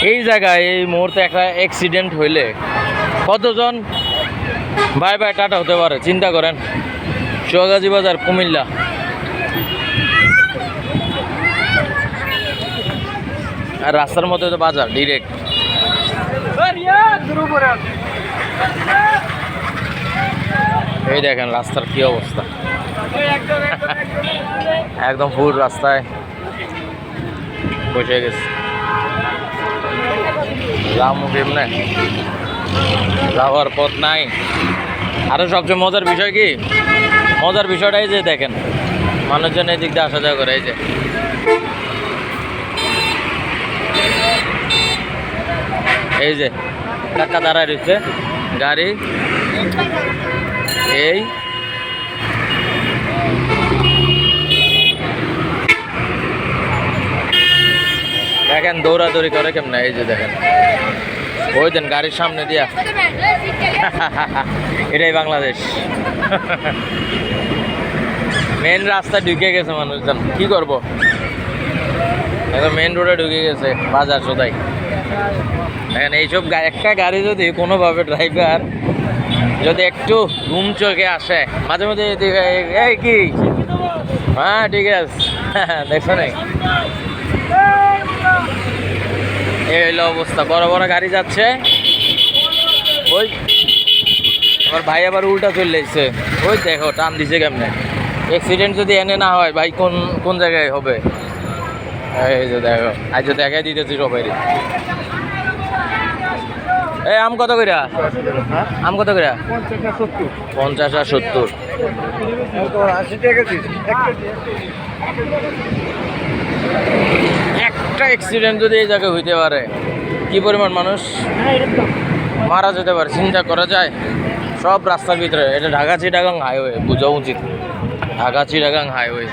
এই জায়গায় এই মুহূর্তে একটা অ্যাক্সিডেন্ট হইলে কতজন ভাই ভাই টাটা হতে পারে চিন্তা করেন। সোয়াগাজী বাজার, কুমিল্লা। আর রাস্তার মধ্যে তো বাজার ডিরেক্ট। এই দেখেন রাস্তার কি অবস্থা, একদম ফুল রাস্তায় বসে গেছে। যাবো কেমনে, যাওয়ার পথ নাই। আরো সবচেয়ে মজার বিষয় কি, মজার বিষয়টাই যে দেখেন মানুষজন এই দিক দিয়ে আসা যাওয়া করে। এই যে কাকা দাঁড়ায় রয়েছে গাড়ি, এই দেখেন দৌড়াদৌড়ি করে কেমন। এই যে দেখেন ওই দেন গাড়ির সামনে দিয়া এটাই বাংলাদেশ। মেন রাস্তা ঢুকে গেছে মানুষজন, কি করবো, একদম মেন রোডে ঢুকে গেছে বাজার সদাই। দেখেন এইসব একটা গাড়ি যদি কোনোভাবে ড্রাইভার যদি একটু ঘুম চোখে আসে মাঝে মাঝে, এই কি, হ্যাঁ ঠিক আছে দেখছো নাই, এই হইলো অবস্থা। বড় বড় গাড়ি যাচ্ছে, ওই আমার ভাই আবার উল্টা চলে যাচ্ছে, ওই দেখো টান দিছে কেমনে। অ্যাক্সিডেন্ট যদি এনে না হয় ভাই কোন কোন জায়গায় হবে। এই যে দেখো আজ দেখাই দিতেছি সবাই। এই আম কত করে, আম কত করে? 50 আর 70। একটা অ্যাক্সিডেন্ট যদি এই জায়গায় হইতে পারে কি পরিমাণ মানুষ মারা যেতে পারে চিন্তা করা যায়। সব রাস্তার ভিতরে, এটা ঢাকা চিটাগাং হাইওয়ে, বোঝা উচিত ঢাকা চিটাগাং হাইওয়ে।